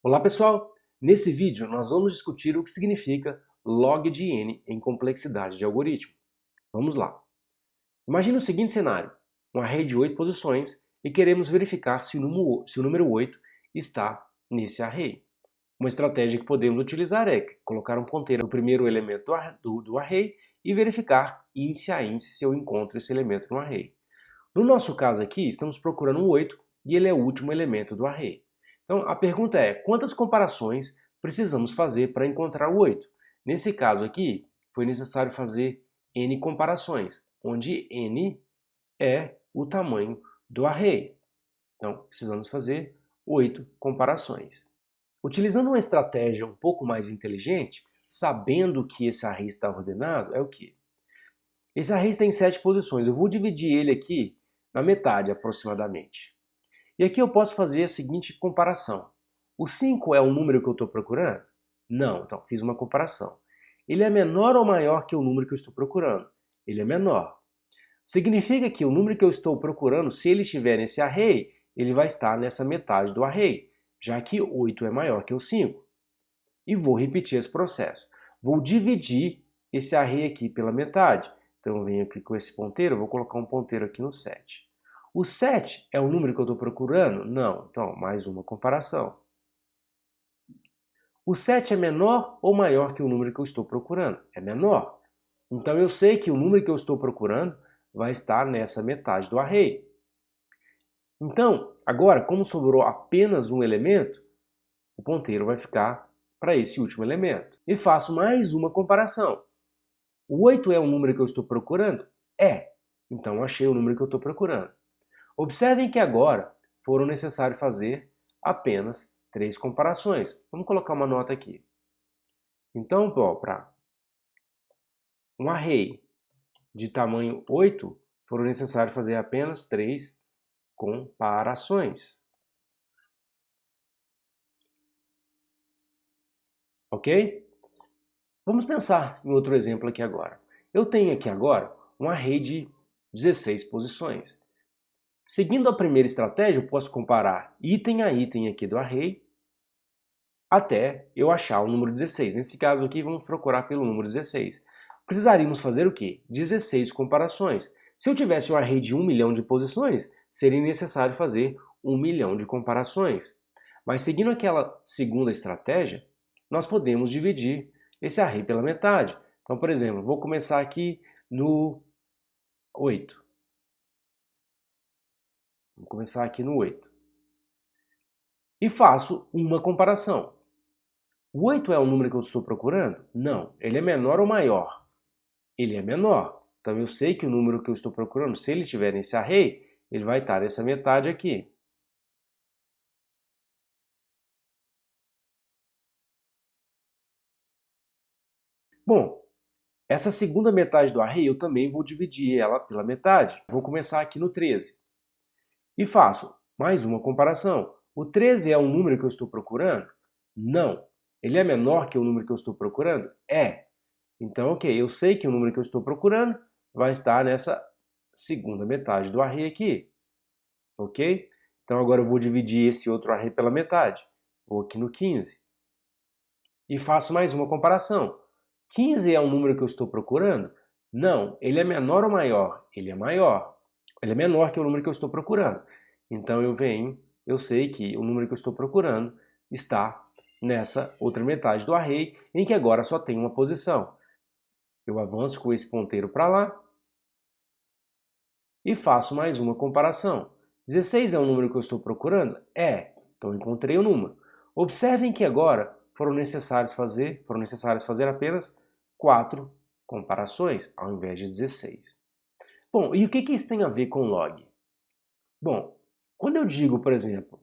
Olá pessoal, nesse vídeo nós vamos discutir o que significa log de n em complexidade de algoritmo. Vamos lá. Imagine o seguinte cenário, um array de 8 posições e queremos verificar se o número 8 está nesse array. Uma estratégia que podemos utilizar é colocar um ponteiro no primeiro elemento do array e verificar índice a índice se eu encontro esse elemento no array. No nosso caso aqui, estamos procurando um 8 e ele é o último elemento do array. Então a pergunta é, quantas comparações precisamos fazer para encontrar o 8? Nesse caso aqui, foi necessário fazer n comparações, onde n é o tamanho do array. Então precisamos fazer 8 comparações. Utilizando uma estratégia um pouco mais inteligente, sabendo que esse array está ordenado, é o quê? Esse array tem 7 posições, eu vou dividir ele aqui na metade aproximadamente. E aqui eu posso fazer a seguinte comparação. O 5 é o número que eu estou procurando? Não, então fiz uma comparação. Ele é menor ou maior que o número que eu estou procurando? Ele é menor. Significa que o número que eu estou procurando, se ele estiver nesse array, ele vai estar nessa metade do array, já que 8 é maior que o 5. E vou repetir esse processo. Vou dividir esse array aqui pela metade. Então eu venho aqui com esse ponteiro, vou colocar um ponteiro aqui no 7. O 7 é o número que eu estou procurando? Não. Então, mais uma comparação. O 7 é menor ou maior que o número que eu estou procurando? É menor. Então eu sei que o número que eu estou procurando vai estar nessa metade do array. Então, agora, como sobrou apenas um elemento, o ponteiro vai ficar para esse último elemento. E faço mais uma comparação. O 8 é o número que eu estou procurando? É. Então achei o número que eu estou procurando. Observem que agora foram necessários fazer apenas 3 comparações. Vamos colocar uma nota aqui. Então, para um array de tamanho 8, foram necessários fazer apenas 3 comparações. Ok? Vamos pensar em outro exemplo aqui agora. Eu tenho aqui agora um array de 16 posições. Seguindo a primeira estratégia, eu posso comparar item a item aqui do array até eu achar o número 16. Nesse caso aqui, vamos procurar pelo número 16. Precisaríamos fazer o quê? 16 comparações. Se eu tivesse um array de 1 milhão de posições, seria necessário fazer 1 milhão de comparações. Mas seguindo aquela segunda estratégia, nós podemos dividir esse array pela metade. Então, por exemplo, vou começar aqui no 8. Vou começar aqui no 8. E faço uma comparação. O 8 é o número que eu estou procurando? Não. Ele é menor ou maior? Ele é menor. Então eu sei que o número que eu estou procurando, se ele estiver nesse array, ele vai estar nessa metade aqui. Bom, essa segunda metade do array eu também vou dividir ela pela metade. Vou começar aqui no 13. E faço mais uma comparação. O 13 é o número que eu estou procurando? Não. Ele é menor que o número que eu estou procurando? É. Então, ok, eu sei que o número que eu estou procurando vai estar nessa segunda metade do array aqui. Ok? Então agora eu vou dividir esse outro array pela metade. Vou aqui no 15. E faço mais uma comparação. 15 é o número que eu estou procurando? Não. Ele é menor ou maior? Ele é maior. Ele é menor que o número que eu estou procurando. Então eu sei que o número que eu estou procurando está nessa outra metade do array, em que agora só tem uma posição. Eu avanço com esse ponteiro para lá e faço mais uma comparação. 16 é o número que eu estou procurando? É. Então encontrei o número. Observem que agora foram necessários fazer apenas 4 comparações ao invés de 16. Bom, e o que isso tem a ver com log? Bom, quando eu digo, por exemplo,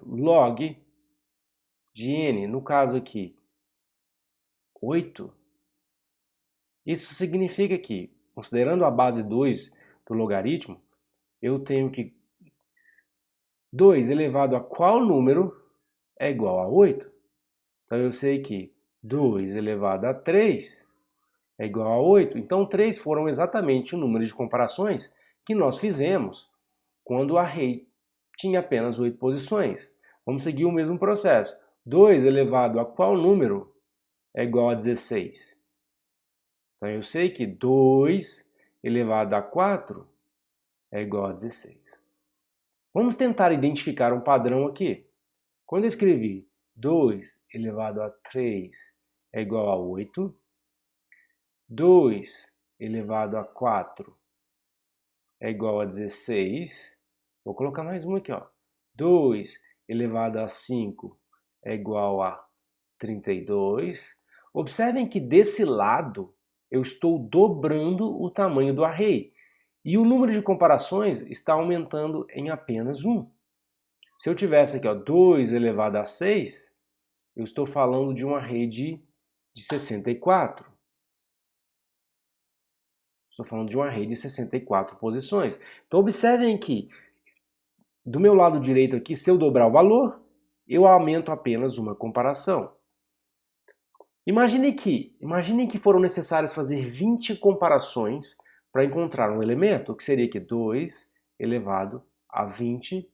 log de n, no caso aqui, 8, isso significa que, considerando a base 2 do logaritmo, eu tenho que 2 elevado a qual número é igual a 8? Então eu sei que 2 elevado a 3 é igual a 8. Então 3 foram exatamente o número de comparações que nós fizemos quando o array tinha apenas 8 posições. Vamos seguir o mesmo processo. 2 elevado a qual número é igual a 16? Então eu sei que 2 elevado a 4 é igual a 16. Vamos tentar identificar um padrão aqui. Quando eu escrevi 2 elevado a 3 é igual a 8, 2 elevado a 4 é igual a 16, vou colocar mais um aqui, ó. 2 elevado a 5 é igual a 32. Observem que desse lado eu estou dobrando o tamanho do array. E o número de comparações está aumentando em apenas 1. Se eu tivesse aqui, ó, 2 elevado a 6, eu estou falando de um array de 64. Estou falando de um array de 64 posições. Então observem que do meu lado direito aqui, se eu dobrar o valor, eu aumento apenas uma comparação. Imaginem que foram necessárias fazer 20 comparações para encontrar um elemento, que seria aqui 2 elevado a 20,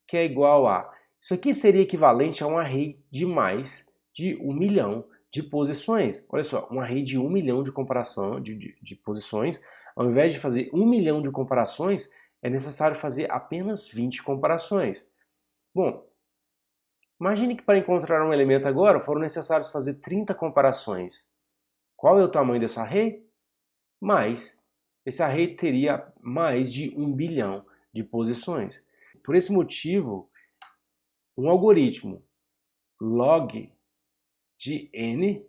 que é igual a... Isso aqui seria equivalente a um array de mais de 1 milhão de posições. Olha só, um array de 1 milhão de comparação de posições, ao invés de fazer 1 milhão de comparações, é necessário fazer apenas 20 comparações. Bom, imagine que para encontrar um elemento agora foram necessários fazer 30 comparações. Qual é o tamanho desse array? Mais. Esse array teria mais de 1 bilhão de posições. Por esse motivo, um algoritmo log de n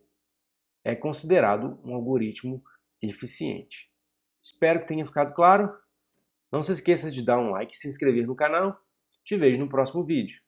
é considerado um algoritmo eficiente. Espero que tenha ficado claro. Não se esqueça de dar um like e se inscrever no canal. Te vejo no próximo vídeo.